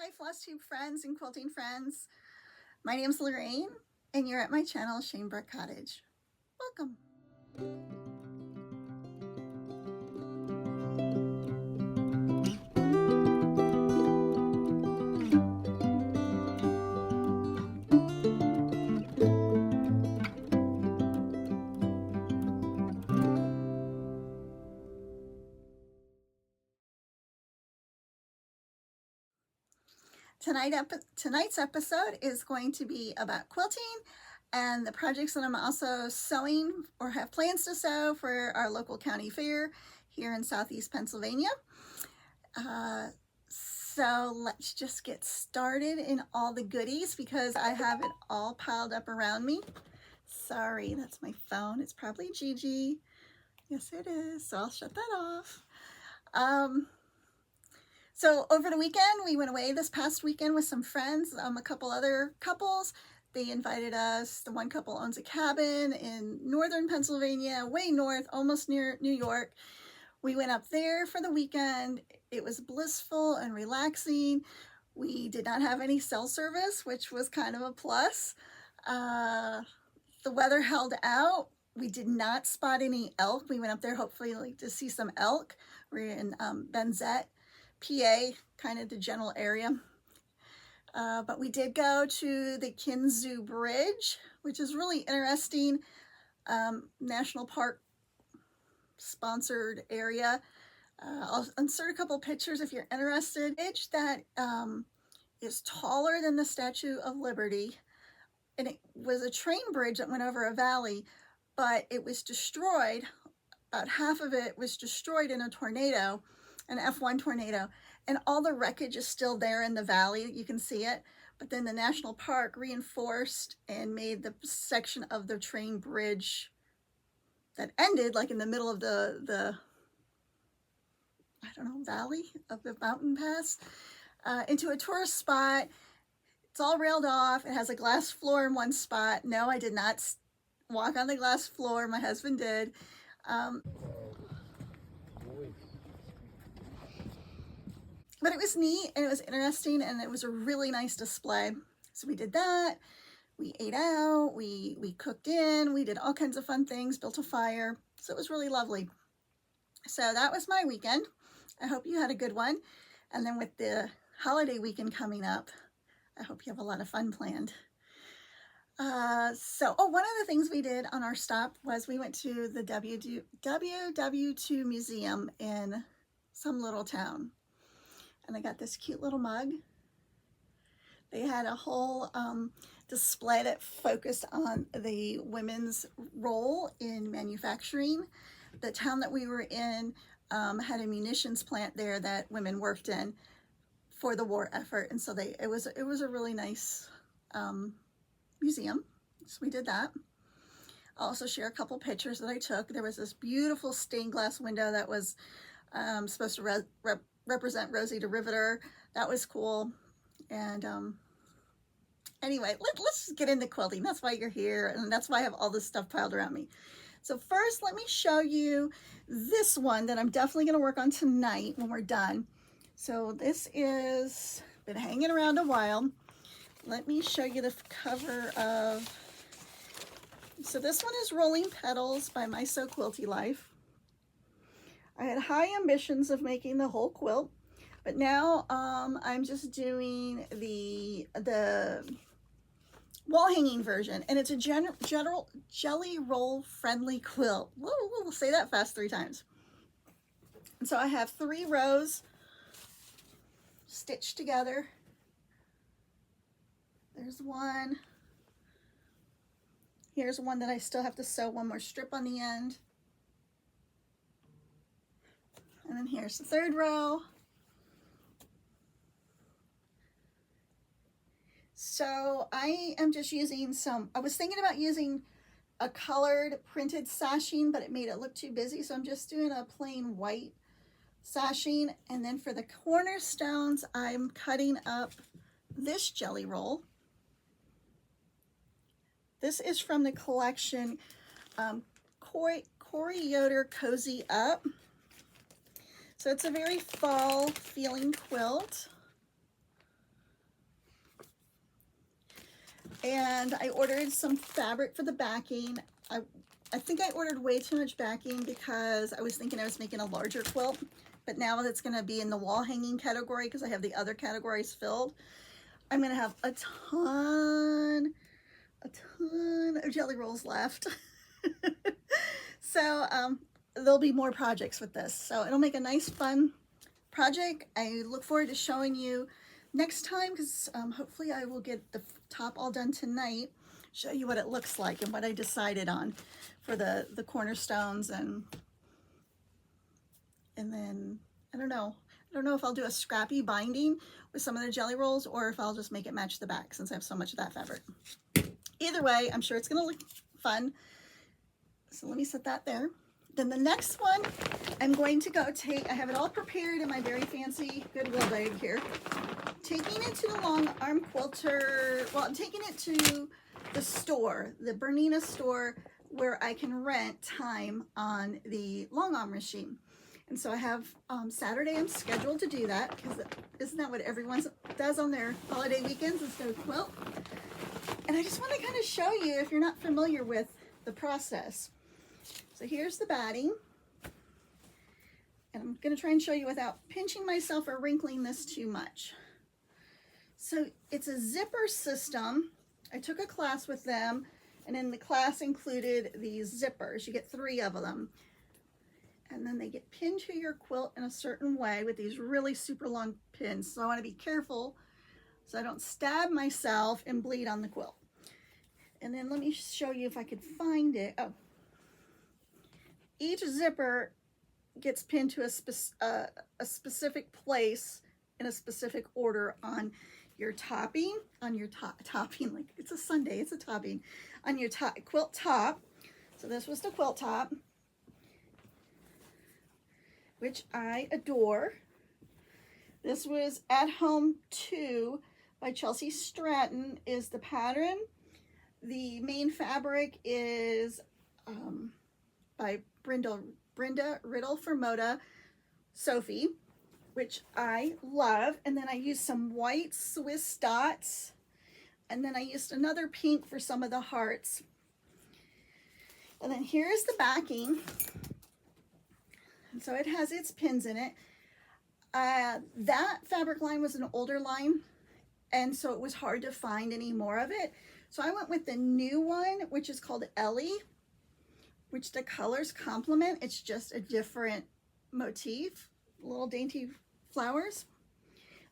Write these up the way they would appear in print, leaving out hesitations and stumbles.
Hi Floss Tube friends and quilting friends. My name's Lorraine and you're at my channel Shanebrook Cottage. Welcome. Tonight's episode is going to be about quilting and the projects that I'm also sewing or have plans to sew for our local county fair here in Southeast Pennsylvania. So let's just get started in all the goodies because I have it all piled up around me. Sorry, that's my phone. It's probably Gigi. Yes, it is. So I'll shut that off. So over the weekend, we went away this past weekend with some friends, a couple other couples. They invited us. The one couple owns a cabin in northern Pennsylvania, way north, almost near New York. We went up there for the weekend. It was blissful and relaxing. We did not have any cell service, which was kind of a plus. The weather held out. We did not spot any elk. We went up there hopefully to see some elk. We're in Benzette, PA, kind of the general area. But we did go to the Kinzu Bridge, which is really interesting. National Park sponsored area. I'll insert a couple pictures if you're interested. Bridge that is taller than the Statue of Liberty. And it was a train bridge that went over a valley, but it was destroyed. About half of it was destroyed in a tornado, an F1 tornado, and all the wreckage is still there in the valley. You can see it, but then the national park reinforced and made the section of the train bridge that ended like in the middle of the I don't know, valley of the mountain pass into a tourist spot. It's all railed off. It has a glass floor in one spot. No, I did not walk on the glass floor. My husband did. But it was neat and it was interesting and it was a really nice display. So we did that. We ate out, we cooked in, we did all kinds of fun things, built a fire. So it was really lovely. So that was my weekend. I hope you had a good one. And then with the holiday weekend coming up, I hope you have a lot of fun planned. One of the things we did on our stop was we went to the WW2 Museum in some little town. And I got this cute little mug. They had a whole display that focused on the women's role in manufacturing. The town that we were in had a munitions plant there that women worked in for the war effort, and so it was a really nice museum. So we did that. I'll also share a couple pictures that I took. There was this beautiful stained glass window that was supposed to represent Rosie the Riveter. That was cool. And anyway, let's get into quilting. That's why you're here, and that's why I have all this stuff piled around me. So first, let me show you this one that I'm definitely going to work on tonight when we're done. So this is been hanging around a while. Let me show you the cover of. So this one is Rolling Petals by My So Quilty Life. I had high ambitions of making the whole quilt, but now I'm just doing the wall hanging version, and it's a general jelly roll friendly quilt. We'll say that fast 3 times. And so I have 3 rows stitched together. There's one. Here's one that I still have to sew one more strip on the end. And then here's the 3rd row. So I am just using I was thinking about using a colored printed sashing, but it made it look too busy. So I'm just doing a plain white sashing. And then for the cornerstones, I'm cutting up this jelly roll. This is from the collection Corey Yoder Cozy Up. So it's a very fall feeling quilt. And I ordered some fabric for the backing. I think I ordered way too much backing because I was thinking I was making a larger quilt, but now that's going to be in the wall hanging category because I have the other categories filled. I'm going to have a ton of jelly rolls left. So there'll be more projects with this. So it'll make a nice fun project. I look forward to showing you next time because hopefully I will get the top all done tonight, show you what it looks like and what I decided on for the cornerstones, and then I don't know if I'll do a scrappy binding with some of the jelly rolls or if I'll just make it match the back since I have so much of that fabric. Either way, I'm sure it's gonna look fun. So let me set that there. Then the next one, I'm going to go take, I have it all prepared in my very fancy Goodwill bag here. Taking it to the long arm quilter, well, I'm taking it to the store, the Bernina store, where I can rent time on the long arm machine. And so I have Saturday, I'm scheduled to do that because isn't that what everyone does on their holiday weekends instead of quilt? And I just want to kind of show you if you're not familiar with the process. So here's the batting, and I'm going to try and show you without pinching myself or wrinkling this too much. So it's a zipper system. I took a class with them, and then the class included these zippers. You get 3 of them, and then they get pinned to your quilt in a certain way with these really super long pins. So I want to be careful so I don't stab myself and bleed on the quilt. And then let me show you if I could find it. Oh. Each zipper gets pinned to a specific place in a specific order on your topping, topping, like it's a Sunday, it's a topping, on your quilt top. So this was the quilt top, which I adore. This was At Home 2 by Chelsea Stratton is the pattern. The main fabric is by Brenda Riddle for Moda Sophie, which I love. And then I used some white Swiss dots, and then I used another pink for some of the hearts. And then here's the backing, and so it has its pins in it. That fabric line was an older line, and so it was hard to find any more of it. So I went with the new one, which is called Ellie, which the colors complement. It's just a different motif, little dainty flowers.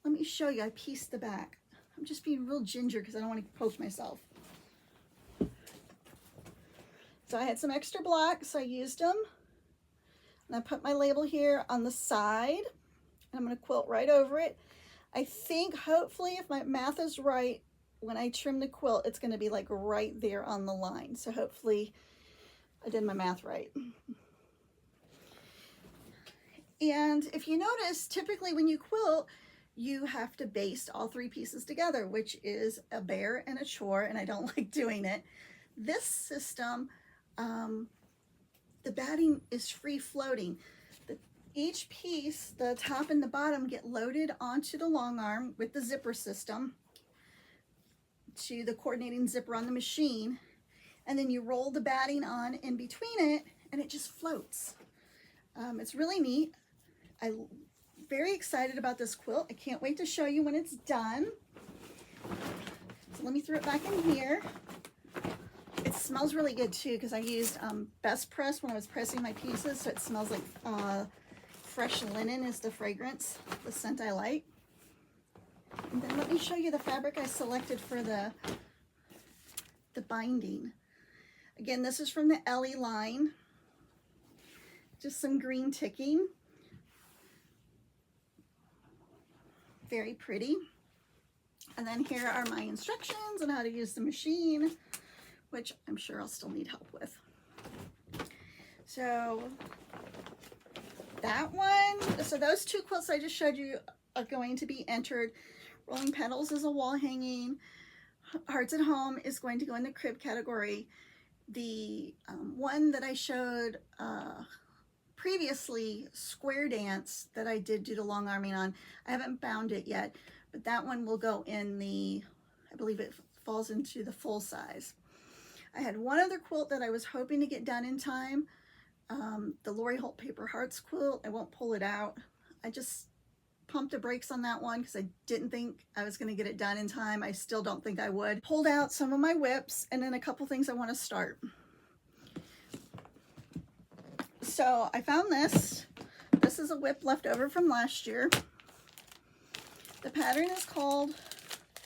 Let me show you. I pieced the back. I'm just being real ginger because I don't want to poke myself. So I had some extra blocks, I used them. And I put my label here on the side, and I'm going to quilt right over it. I think hopefully if my math is right, when I trim the quilt, it's going to be like right there on the line. So hopefully I did my math right. And if you notice, typically when you quilt, you have to baste all 3 pieces together, which is a bear and a chore, and I don't like doing it. This system, the batting is free floating. Each piece, the top and the bottom, get loaded onto the long arm with the zipper system to the coordinating zipper on the machine, and then you roll the batting on in between it, and it just floats. It's really neat. I'm very excited about this quilt. I can't wait to show you when it's done. So let me throw it back in here. It smells really good too because I used Best Press when I was pressing my pieces, so it smells like fresh linen is the fragrance, the scent I like. And then let me show you the fabric I selected for the binding. Again, this is from the Ellie line. Just some green ticking. Very pretty. And then here are my instructions on how to use the machine, which I'm sure I'll still need help with. So that one, so those 2 quilts I just showed you are going to be entered. Rolling Petals is a wall hanging. Hearts at Home is going to go in the crib category. The one that I showed previously, Square Dance, that I did do the long arming on, I haven't bound it yet, but that one will go in the, I believe it falls into the full size. I had one other quilt that I was hoping to get done in time. The Lori Holt Paper Hearts quilt. I won't pull it out. I just pumped the brakes on that one because I didn't think I was going to get it done in time. I still don't think I would. Pulled out some of my whips and then a couple things I want to start. So I found this. This is a whip left over from last year. The pattern is called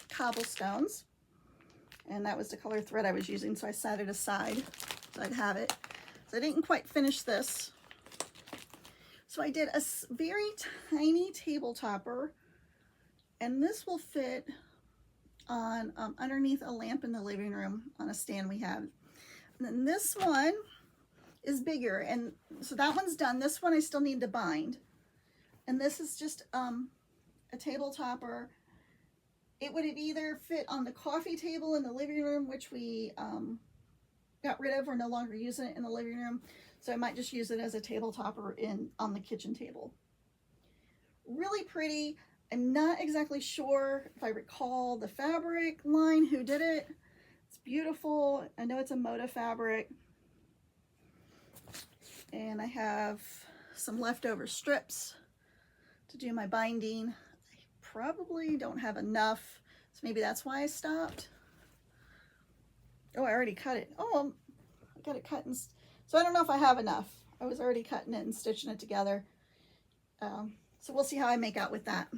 Cobblestones, and that was the color thread I was using, so I set it aside so I'd have it. So I didn't quite finish this. So I did a very tiny table topper, and this will fit on underneath a lamp in the living room on a stand we have. And then this one is bigger, and so that one's done. This one I still need to bind, and this is just a table topper. It would have either fit on the coffee table in the living room, which we got rid of. We're no longer using it in the living room, so I might just use it as a table topper on the kitchen table. Really pretty. I'm not exactly sure if I recall the fabric line, who did it. It's beautiful. I know it's a Moda fabric. And I have some leftover strips to do my binding. I probably don't have enough, so maybe that's why I stopped. Oh, I already cut it. Oh, I got it cut, so I don't know if I have enough. I was already cutting it and stitching it together. So we'll see how I make out with that.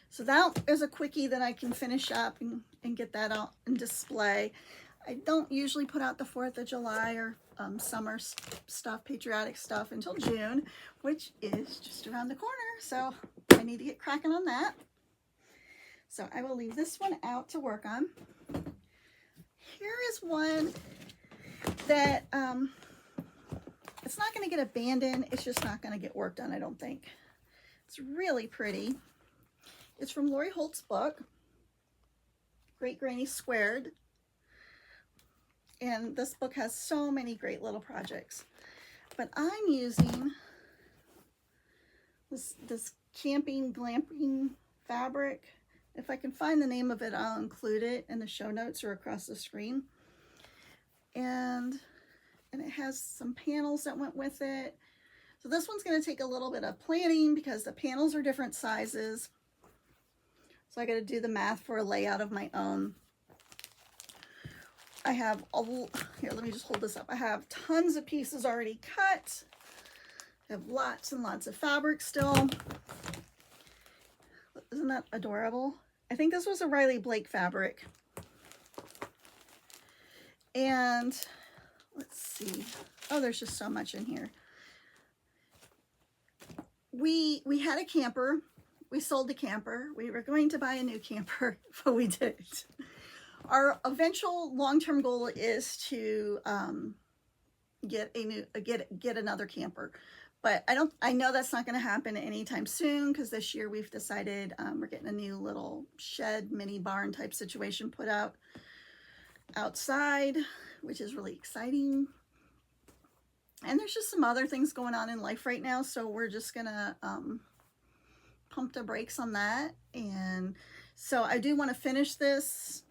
So that is a quickie that I can finish up and get that out and display. I don't usually put out the 4th of July or summer stuff, patriotic stuff, until June, which is just around the corner. So I need to get cracking on that. So I will leave this one out to work on. Here is one that it's not going to get abandoned. It's just not going to get work done, I don't think. It's really pretty. It's from Lori Holt's book, Great Granny Squared. And this book has so many great little projects. But I'm using this camping, glamping fabric. If I can find the name of it, I'll include it in the show notes or across the screen. And it has some panels that went with it. So this one's going to take a little bit of planning because the panels are different sizes. So I got to do the math for a layout of my own. I have here, let me just hold this up. I have tons of pieces already cut. I have lots and lots of fabric still. Isn't that adorable? I think this was a Riley Blake fabric. And let's see. Oh, there's just so much in here. We had a camper. We sold the camper. We were going to buy a new camper, but we didn't. Our eventual long-term goal is to get another camper, but I know that's not going to happen anytime soon, because this year we've decided we're getting a new little shed, mini barn type situation put out outside, which is really exciting. And there's just some other things going on in life right now, so we're just gonna pump the brakes on that. And so I do want to finish this.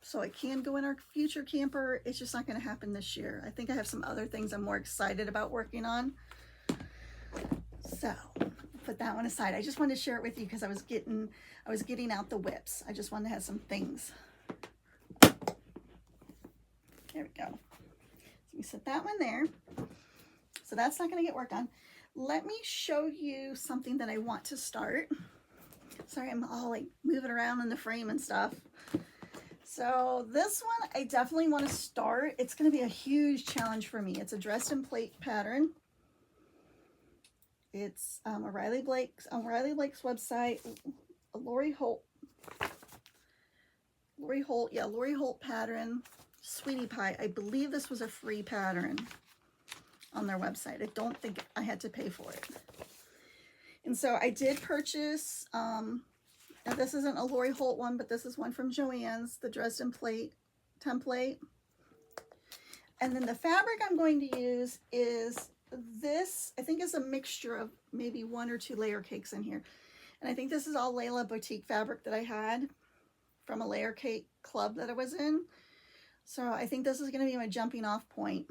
So I can go in our future camper. It's just not going to happen this year. I think I have some other things I'm more excited about working on. So put that one aside. I just wanted to share it with you because I was getting out the whips. I just wanted to have some things. There we go. So we set that one there. So that's not going to get worked on. Let me show you something that I want to start. Sorry, I'm all like moving around in the frame and stuff. So this one I definitely want to start. It's going to be a huge challenge for me. It's a Dresden plate pattern. It's Riley Blake's website. Lori Holt pattern. Sweetie Pie. I believe this was a free pattern on their website. I don't think I had to pay for it. And so I did purchase, now this isn't a Lori Holt one, but this is one from Joann's, the Dresden plate template. And then the fabric I'm going to use is this, I think is a mixture of maybe 1 or 2 layer cakes in here. And I think this is all Layla Boutique fabric that I had from a layer cake club that I was in. So I think this is going to be my jumping off point.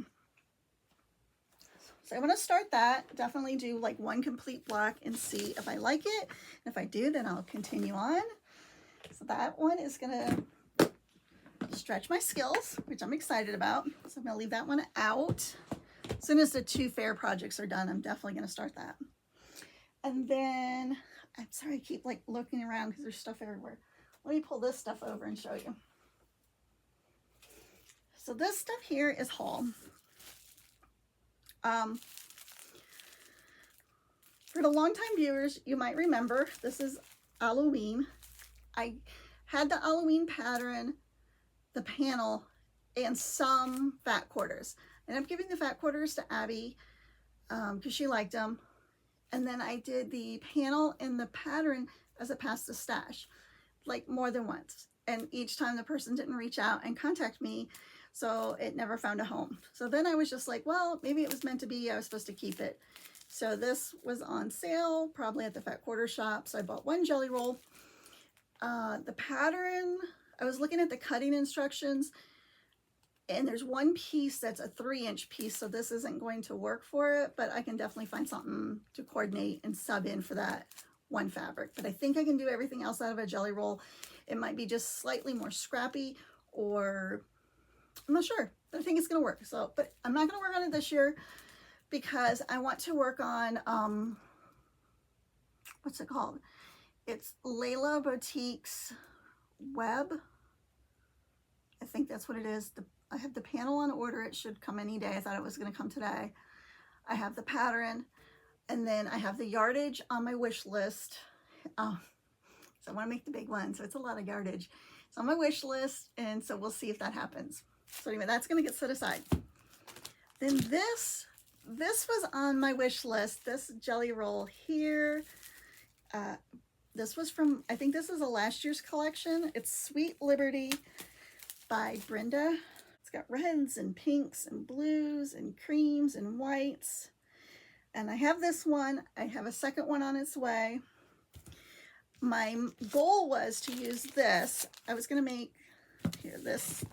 So I want to start that, definitely do like one complete block and see if I like it. And if I do, then I'll continue on. So that one is going to stretch my skills, which I'm excited about. So I'm going to leave that one out. As soon as the 2 fair projects are done, I'm definitely going to start that. And then, I'm sorry, I keep like looking around because there's stuff everywhere. Let me pull this stuff over and show you. So this stuff here is haul. For the longtime viewers, you might remember this is Halloween. I had the Halloween pattern, the panel, and some fat quarters. And I'm giving the fat quarters to Abby because she liked them. And then I did the panel and the pattern as a pass to stash, like more than once. And each time the person didn't reach out and contact me, so it never found a home. So then I was just like, well, maybe it was meant to be. I was supposed to keep it. So this was on sale, probably at the fat quarter shop. So I bought 1 jelly roll. The pattern, I was looking at the cutting instructions, and there's one piece that's a 3-inch piece, so this isn't going to work for it, but I can definitely find something to coordinate and sub in for that one fabric. But I think I can do everything else out of a jelly roll. It might be just slightly more scrappy, or I'm not sure, but I think it's gonna work. So, but I'm not gonna work on it this year because I want to work on, what's it called? It's Layla Boutique's web. I think that's what it is. I have the panel on order. It should come any day. I thought it was going to come today. I have the pattern, and then I have the yardage on my wish list. So I want to make the big one, so it's a lot of yardage. It's on my wish list, and so we'll see if that happens. So anyway, that's going to get set aside. Then this was on my wish list. This jelly roll here. This was from, I think this is a last year's collection. It's Sweet Liberty by Brenda. It's got reds and pinks and blues and creams and whites. And I have this one. I have a second one on its way. My goal was to use this. I was going to make here this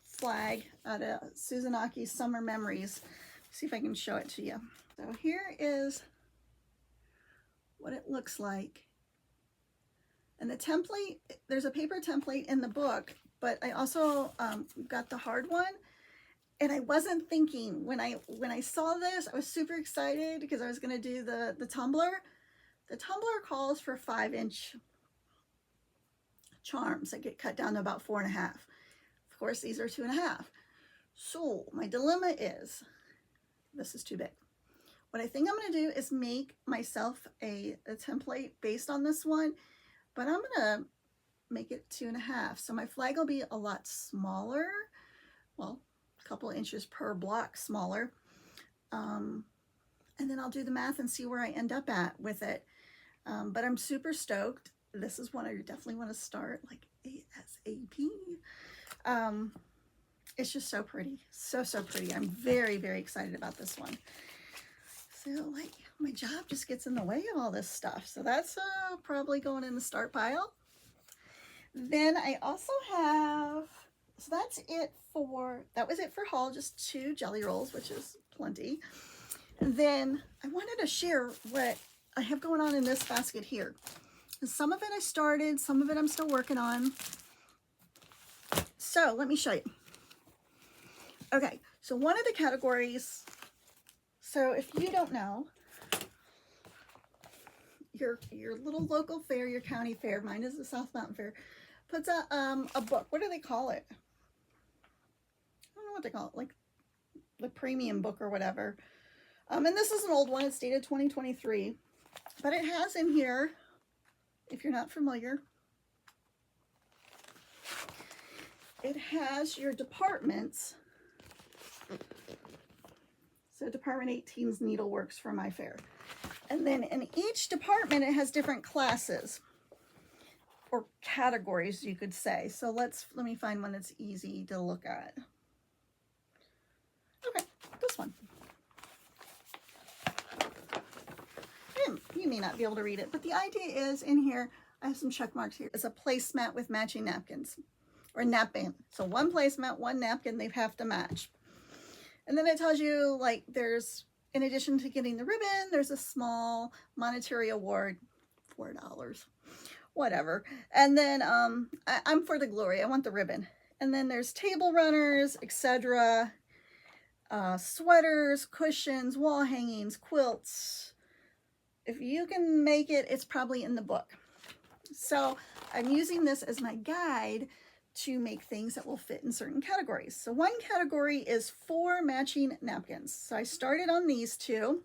flag out of Suzanaki's Summer Memories. See if I can show it to you. So here is what it looks like. And the template, there's a paper template in the book, but I also got the hard one. And I wasn't thinking, when I saw this, I was super excited because I was going to do the tumbler. The tumbler calls for 5-inch charms that get cut down to about 4.5. Of course, these are 2.5. So my dilemma is, this is too big. What I think I'm going to do is make myself a template based on this one, but I'm going to make it 2.5. So my flag will be a lot smaller. Well, a couple of inches per block smaller. And then I'll do the math and see where I end up at with it. But I'm super stoked. This is one I definitely want to start like ASAP. It's just so pretty. So pretty. I'm very, very excited about this one. So like my job just gets in the way of all this stuff. So that's probably going in the start pile. Then I also have, so that was it for haul, just 2 jelly rolls, which is plenty. And then I wanted to share what I have going on in this basket here. And some of it I started, some of it I'm still working on. So let me show you. Okay, so one of the categories, so if you don't know, your little local fair, your county fair, mine is the South Mountain Fair, puts out a book. What do they call it? I don't know what they call it, like the premium book or whatever. And this is an old one. It's dated 2023. But it has in here, if you're not familiar, it has your departments. So Department 18's Needleworks for my fair. And then in each department, it has different classes or categories, you could say. So let me find one that's easy to look at. Okay, this one. You may not be able to read it, but the idea is in here, I have some check marks here. It's a placemat with matching napkins, or napkin. So one placemat, one napkin, they have to match. And then it tells you, like, there's, in addition to getting the ribbon, there's a small monetary award, $4, whatever. And then I'm for the glory. I want the ribbon. And then there's table runners, etc. Sweaters, cushions, wall hangings, quilts. If you can make it, it's probably in the book. So I'm using this as my guide to make things that will fit in certain categories. So one category is 4 matching napkins. So I started on these 2.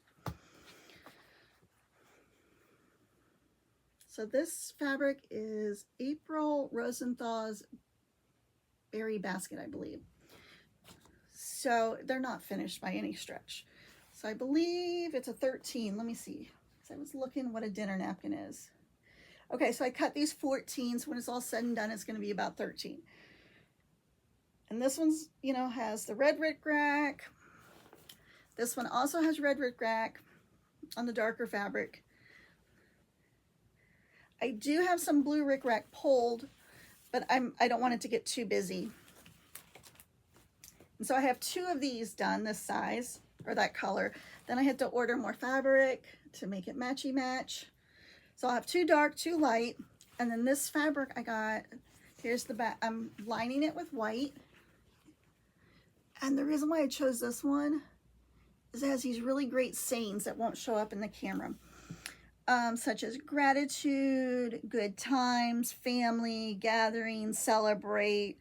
So this fabric is April Rosenthal's Berry Basket, I believe. So they're not finished by any stretch. So I believe it's a 13. Let me see. I was looking what a dinner napkin is. Okay, so I cut these 14, so when it's all said and done, it's going to be about 13. And this one's, you know, has the red rickrack. This one also has red rickrack on the darker fabric. I do have some blue rickrack pulled, but I don't want it to get too busy. And so I have 2 of these done this size, or that color. Then I had to order more fabric to make it matchy match. So I'll have 2 dark, 2 light, and then this fabric I got, here's the back. I'm lining it with white. And the reason why I chose this one is it has these really great sayings that won't show up in the camera, such as gratitude, good times, family, gathering, celebrate,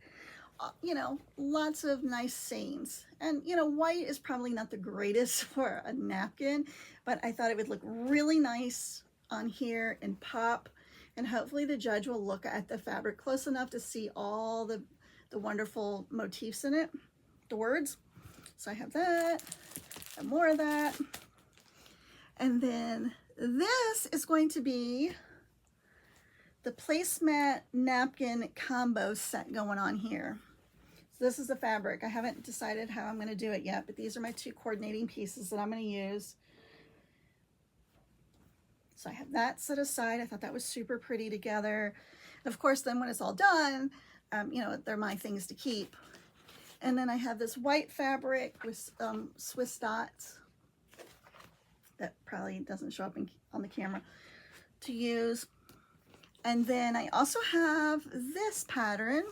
you know, lots of nice sayings. And, you know, white is probably not the greatest for a napkin, but I thought it would look really nice on here and pop, and hopefully the judge will look at the fabric close enough to see all the wonderful motifs in it, the words. So I have that and more of that. And then this is going to be the placemat napkin combo set going on here. So this is the fabric. I haven't decided how I'm going to do it yet, but these are my 2 coordinating pieces that I'm going to use. So I have that set aside. I thought that was super pretty together. And of course, then when it's all done, you know, they're my things to keep. And then I have this white fabric with Swiss dots that probably doesn't show up on the camera to use. And then I also have this pattern,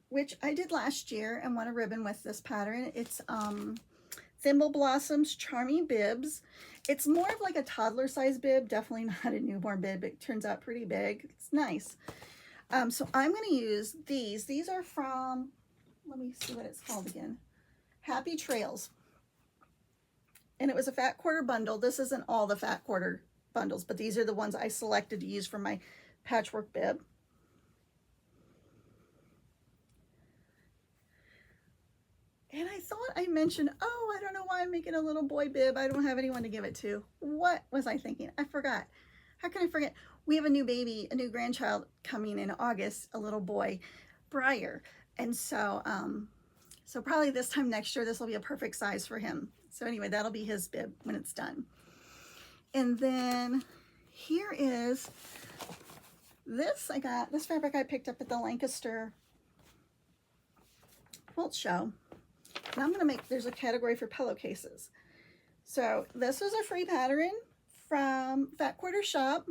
which I did last year and won a ribbon with this pattern. It's Thimble Blossoms Charming Bibs. It's more of like a toddler size bib, definitely not a newborn bib. It turns out pretty big. It's nice. So I'm going to use these. These are from, let me see what it's called again, Happy Trails. And it was a fat quarter bundle. This isn't all the fat quarter bundles, but these are the ones I selected to use for my patchwork bib. And I thought I mentioned, oh, I don't know why I'm making a little boy bib. I don't have anyone to give it to. What was I thinking? I forgot. How can I forget? We have a new baby, a new grandchild coming in August, a little boy, Briar. And so, so probably this time next year, this will be a perfect size for him. So anyway, that'll be his bib when it's done. And then here is this. I got this fabric I picked up at the Lancaster quilt show. And I'm going to make, there's a category for pillowcases. So this was a free pattern from Fat Quarter Shop.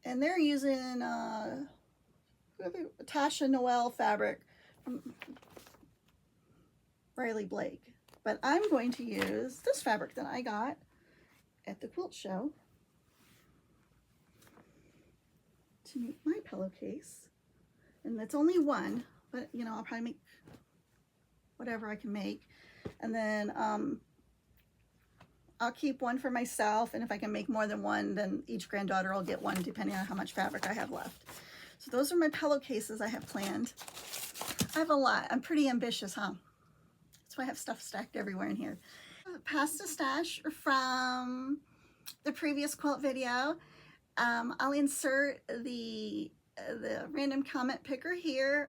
And they're using Tasha Noel fabric from Riley Blake. But I'm going to use this fabric that I got at the quilt show to make my pillowcase. And it's only one, but you know, I'll probably make whatever I can make. And then I'll keep one for myself, and if I can make more than one, then each granddaughter will get one depending on how much fabric I have left. So those are my pillowcases I have planned. I have a lot. I'm pretty ambitious, huh? That's why I have stuff stacked everywhere in here. Pasta stash from the previous quilt video. I'll insert the random comment picker here.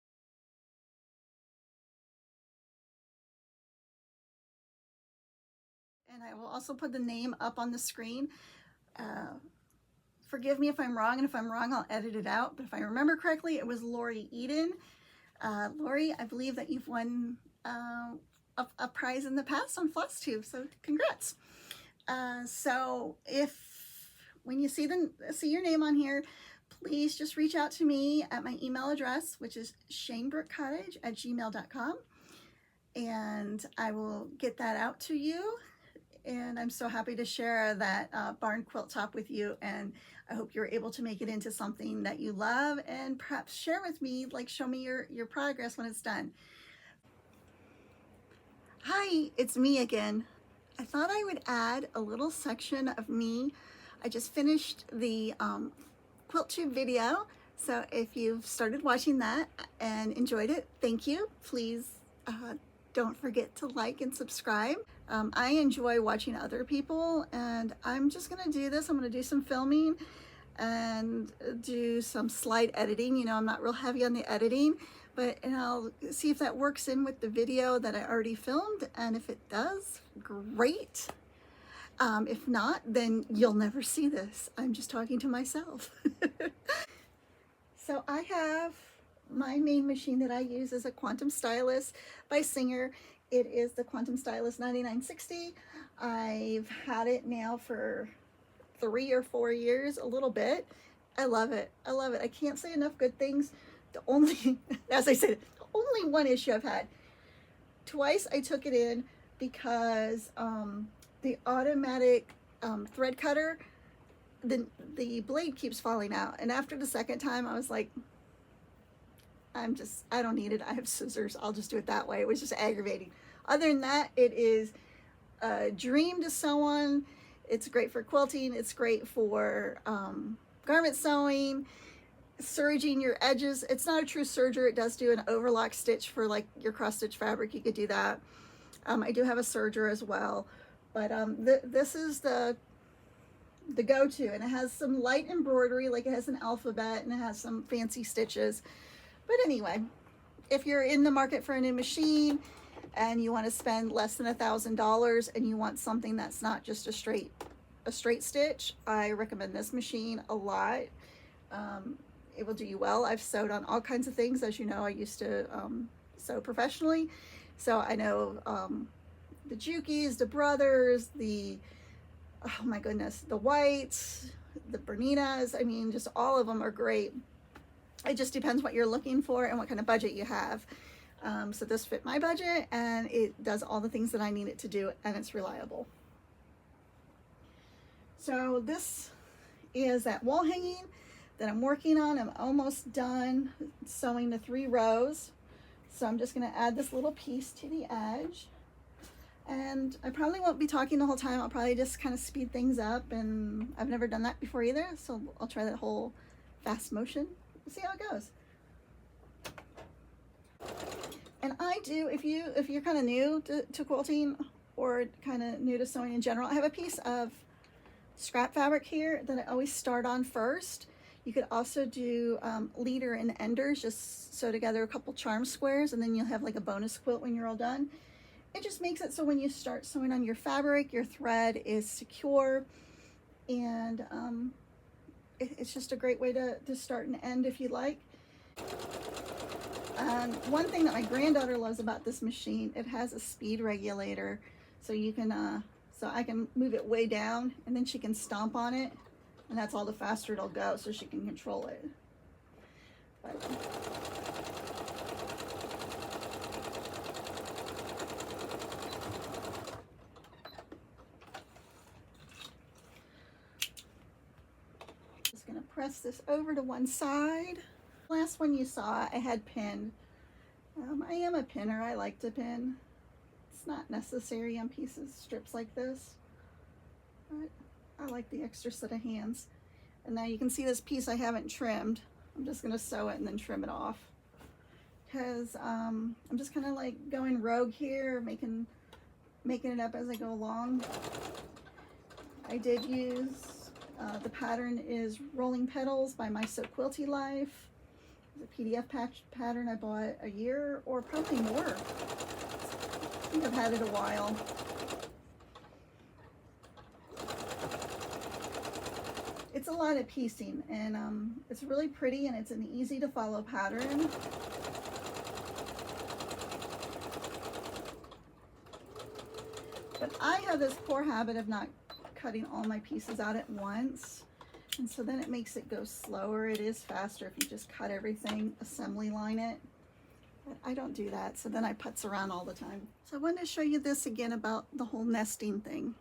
And I will also put the name up on the screen Forgive me if I'm wrong, and if I'm wrong, I'll edit it out. But if I remember correctly, it was Lori Eden. Lori, I believe that you've won a prize in the past on FlossTube, so congrats. So when you see your name on here, please just reach out to me at my email address, which is shanebrookcottage@gmail.com, and I will get that out to you. And I'm so happy to share that barn quilt top with you, and I hope you're able to make it into something that you love, and perhaps share with me, like show me your progress when it's done. Hi, it's me again. I thought I would add a little section of me. I just finished the QuiltTube video, so if you've started watching that and enjoyed it, thank you. Please don't forget to like and subscribe. I enjoy watching other people, and I'm just gonna do this. I'm gonna do some filming and do some slide editing. You know, I'm not real heavy on the editing, and I'll see if that works in with the video that I already filmed, and if it does, great. If not, then you'll never see this. I'm just talking to myself. So I have my main machine that I use is a Quantum Stylist by Singer. It is the Quantum Stylist 9960. I've had it now for 3 or 4 years, a little bit. I love it. I love it. I can't say enough good things. The only, as I said, the only one issue I've had, twice I took it in because the automatic thread cutter, the blade keeps falling out. And after the second time, I was like, I don't need it. I have scissors. I'll just do it that way. It was just aggravating. Other than that, it is a dream to sew on. It's great for quilting. It's great for garment sewing, serging your edges. It's not a true serger. It does do an overlock stitch for like your cross stitch fabric. You could do that. I do have a serger as well, but this is the go-to, and it has some light embroidery, like it has an alphabet, and it has some fancy stitches. But anyway, if you're in the market for a new machine and you want to spend less than $1,000 and you want something that's not just a straight stitch, I recommend this machine a lot. It will do you well. I've sewed on all kinds of things. As you know, I used to sew professionally, so I know the Jukies, the Brothers, oh my goodness, the Whites, the Berninas. I mean, just all of them are great. It just depends what you're looking for and what kind of budget you have. So this fit my budget, and it does all the things that I need it to do, and it's reliable. So this is that wall hanging that I'm working on. I'm almost done sewing the 3 rows. So I'm just going to add this little piece to the edge. And I probably won't be talking the whole time. I'll probably just kind of speed things up, and I've never done that before either. So I'll try that whole fast motion. We'll see how it goes. And I do, if you're kind of new to quilting or kind of new to sewing in general, I have a piece of scrap fabric here that I always start on first. You could also do leader and enders, just sew together a couple charm squares, and then you'll have like a bonus quilt when you're all done. It just makes it so when you start sewing on your fabric, your thread is secure, and it's just a great way to start and end if you like. One thing that my granddaughter loves about this machine, it has a speed regulator, so you can so I can move it way down, and then she can stomp on it, and that's all the faster it'll go, so she can control it. But, just gonna press this over to one side. Last one you saw, I had pinned. I am a pinner. I like to pin. It's not necessary on strips like this, but I like the extra set of hands. And now you can see this piece I haven't trimmed. I'm just gonna sew it and then trim it off, because I'm just kind of like going rogue here, making it up as I go along. I did use the pattern is Rolling Petals by My So Quilty Life. It's a PDF pattern I bought a year or probably more. I think I've had it a while. it's a lot of piecing, and it's really pretty, and it's an easy to follow pattern. But I have this poor habit of not cutting all my pieces out at once, and so then it makes it go slower. It is faster if you just cut everything, assembly line it. But I don't do that, so then I putz around all the time. So I wanted to show you this again about the whole nesting thing.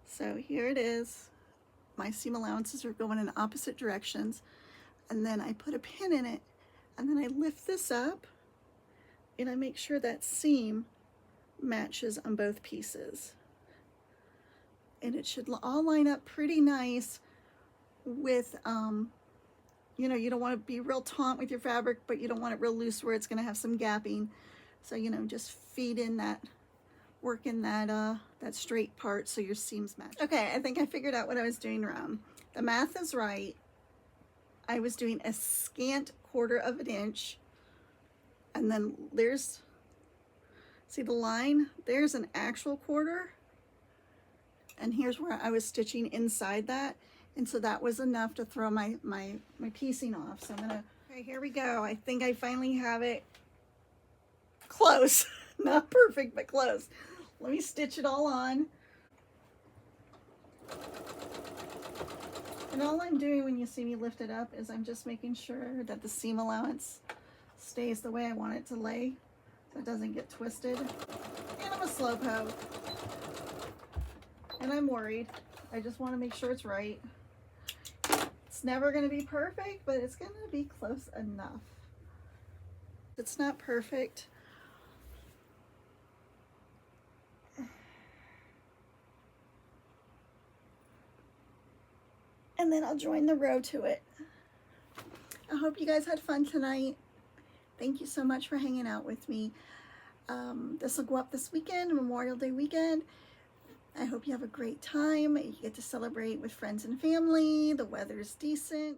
So here it is. My seam allowances are going in opposite directions, and then I put a pin in it, and then I lift this up, and I make sure that seam matches on both pieces. And it should all line up pretty nice with, you know, you don't want to be real taut with your fabric, but you don't want it real loose where it's going to have some gapping. So, you know, just feed in that, work in that, that straight part so your seams match. Okay, I think I figured out what I was doing wrong. The math is right. I was doing a scant 1/4 of an inch, and then there's, see the line? There's an actual 1/4, and here's where I was stitching inside that, and so that was enough to throw my piecing off. So I'm gonna, okay, here we go. I think I finally have it close. Not perfect, but close. Let me stitch it all on. And all I'm doing when you see me lift it up is I'm just making sure that the seam allowance stays the way I want it to lay, so it doesn't get twisted. And I'm a slowpoke, and I'm worried. I just want to make sure it's right. It's never going to be perfect, but it's going to be close enough. It's not perfect. And then I'll join the row to it. I hope you guys had fun tonight. Thank you so much for hanging out with me. This will go up this weekend, Memorial Day weekend. I hope you have a great time. You get to celebrate with friends and family. The weather's decent.